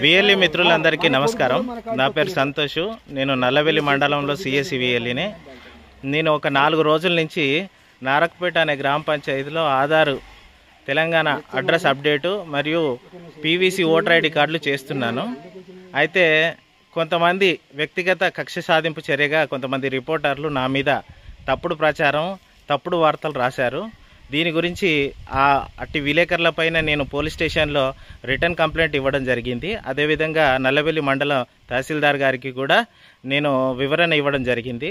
VLE మిత్రులందరికీ నమస్కారం. నా పేరు సంతోష్. నేను నల్లవెల్లి మండలంలో సిఎస్సి విఎల్ఈని. నేను ఒక 4 రోజుల నుంచి నారకపేట అనే గ్రామ పంచాయతీలో ఆధార్ తెలంగాణ అడ్రస్ అప్డేటు మరియు పీవీసీ ఓటర్ ఐడి కార్డులు చేస్తున్నాను. అయితే కొంతమంది వ్యక్తిగత కక్ష సాధింపు చర్యగా కొంతమంది రిపోర్టర్లు నా మీద తప్పుడు ప్రచారం, తప్పుడు వార్తలు రాశారు. దీని గురించి అట్టి విలేకరులపైన నేను పోలీస్ స్టేషన్లో రిటర్న్ కంప్లైంట్ ఇవ్వడం జరిగింది. అదేవిధంగా నల్లవెల్లి మండలం తహసీల్దార్ గారికి కూడా నేను వివరణ ఇవ్వడం జరిగింది.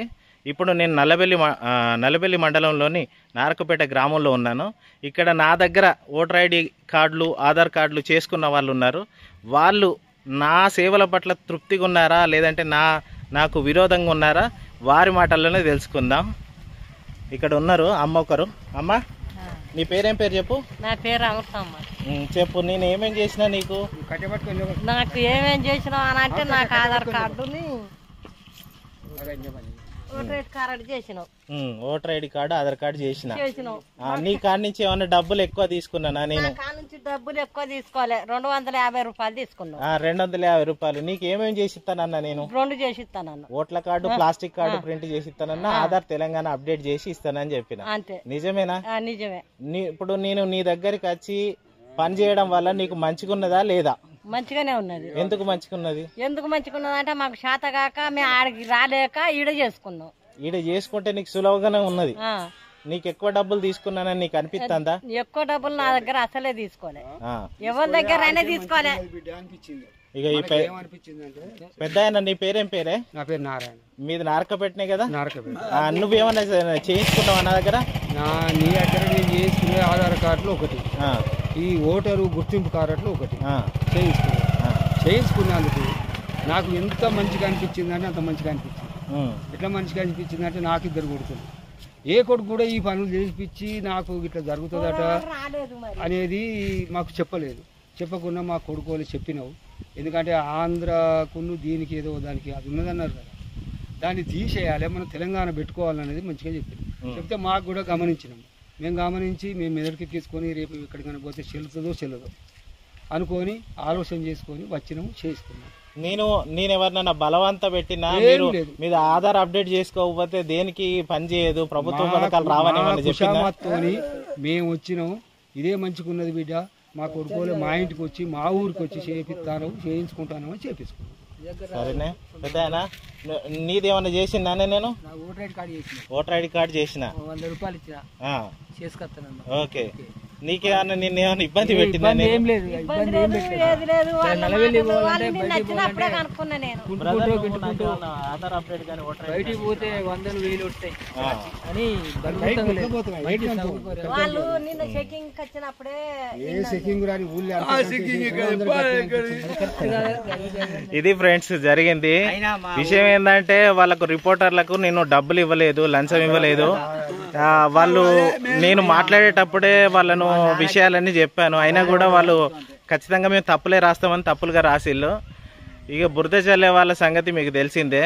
ఇప్పుడు నేను నల్లవెల్లి మండలంలోని నారకపేట గ్రామంలో ఉన్నాను. ఇక్కడ నా దగ్గర ఓటర్ ఐడి కార్డులు, ఆధార్ కార్డులు చేసుకున్న వాళ్ళు ఉన్నారు. వాళ్ళు నా సేవల పట్ల తృప్తిగా ఉన్నారా లేదంటే నాకు విరోధంగా ఉన్నారా, వారి మాటల్లోనే తెలుసుకుందాం. ఇక్కడ ఉన్నారు అమ్మ ఒకరు. అమ్మ, నీ పేరేం పేరు చెప్పు. నా పేరు అమృతమ్మ. చెప్పు, నేను ఏమేం చేసినా నీకు? నాకు ఏమేం చేసినావు అని అంటే నాకు ఆధార్ కార్డుని ఓటర్ ఐడి కార్డు చేసినావు. Voter ID card, Aadhaar card చేసినావు. నీ కాడ నుంచి ఏమన్నా డబ్బులు ఎక్కువ తీసుకున్నానా? నేను కాడ నుంచి డబ్బులు ఎక్కువ తీసుకోవాలి. 250 రూపాయలు తీసుకున్నావు. 250 రూపాయలు. నీకు ఏమేమి చేసి ఇస్తానన్నా? నేను 2 చేసి ఇస్తానన్నా. ఓట్ల కార్డు, ప్లాస్టిక్ కార్డు ప్రింట్ చేసి ఇస్తానన్నా, ఆధార్ తెలంగాణ అప్డేట్ చేసి ఇస్తానని చెప్పిన. అంతే. నిజమేనా? నిజమే. ఇప్పుడు నేను నీ దగ్గరికి వచ్చి పని చేయడం వల్ల నీకు మంచిగా ఉన్నదా లేదా? మంచిగానే ఉన్నది. ఎందుకు మంచిగున్నది? ఎందుకు మంచిగున్నది అంటే మాకు చేత కాక మేము ఆడికి రాలేక ఈడ చేసుకున్నాం. ఈడ చేసుకుంటే నీకు సులభంగానే ఉన్నది. నీకు ఎక్కువ డబ్బులు తీసుకున్నానని నీకు అనిపిస్తుందా? ఎక్కువ డబ్బులు నా దగ్గర అసలే తీసుకోలే, ఎవరి దగ్గర అయినా తీసుకోలే. ఇక ఈ పెద్ద ఆయన, నీ పేరేం పేరే? నా పేరు నారాయణ. మీది నారకపేటనే కదా? నారకపేట. నువ్వేమన్నా చేయించుకున్నావా నా దగ్గర? నీ దగ్గర నేను చేసుకునే ఆధార్ కార్డులు ఒకటి, ఈ ఓటరు గుర్తింపు కార్డులు ఒకటి చేయించుకున్నందుకు నాకు ఎంత మంచిగా అనిపించిందంటే అంత మంచిగా అనిపించింది. ఎట్లా మంచిగా అనిపించింది అంటే, నాకు 2 కొడుకులు. ఏ కొడుకు కూడా ఈ పనులు చేయించి నాకు ఇట్లా జరుగుతుందట అనేది మాకు చెప్పలేదు. చెప్పకుండా మా కొడుకోలు చెప్పినావు. ఎందుకంటే ఆంధ్రాకును దీనికి ఏదో దానికి అది ఉన్నదన్నారు కదా, దాన్ని తీసేయాలి, మనం తెలంగాణ పెట్టుకోవాలనేది మంచిగా చెప్పింది. చెప్తే మాకు కూడా గమనించినాం. మేము గమనించి మేము మెదడుకి తీసుకొని రేపు ఎక్కడికైనా పోతే చెల్లదో అనుకొని ఆలోచన చేసుకొని వచ్చినాము, చేసుకున్నాం. నేను ఎవరినైనా బలవంత పెట్టినా మీరు ఆధార్ అప్డేట్ చేసుకోకపోతే దేనికి పని చేయదు, ప్రభుత్వ పథకాలు రావని కుషామత్తోని మేము వచ్చినాము. ఇదే మంచిగున్నది బిడ్డ, మా కొడుకోలే మా ఇంటికి వచ్చి మా ఊరికి వచ్చి చేయించుకుంటాను అని చేపించుకున్నాం. సరేనే పెద్ద, నీదేమన్నా చేసిందానే? నేను ఓటర్ ఐడి కార్డు చేసిన 100 రూపాయలు ఇచ్చిన చేసుకొస్తాను. ఓకే. నీకేమన్నా నిన్నేమన్నా ఇబ్బంది పెట్టిందా? ఆధార్ అప్డేట్ కానీ బయటికి పోతే 100,000 వస్తాయి అని వాళ్ళు నిన్న చెకింగ్ వచ్చినప్పుడే ఇది ఫ్రెండ్స్ జరిగింది విషయం. ఏంటంటే వాళ్ళకు రిపోర్టర్లకు నేను డబ్బులు ఇవ్వలేదు, లంచం ఇవ్వలేదు. వాళ్ళు నేను మాట్లాడేటప్పుడే వాళ్ళను విషయాలన్నీ చెప్పాను. అయినా కూడా వాళ్ళు ఖచ్చితంగా మేము తప్పులే రాస్తామని తప్పులుగా రాసిళ్ళు. ఇక బురద చల్లే వాళ్ళ సంగతి మీకు తెలిసిందే.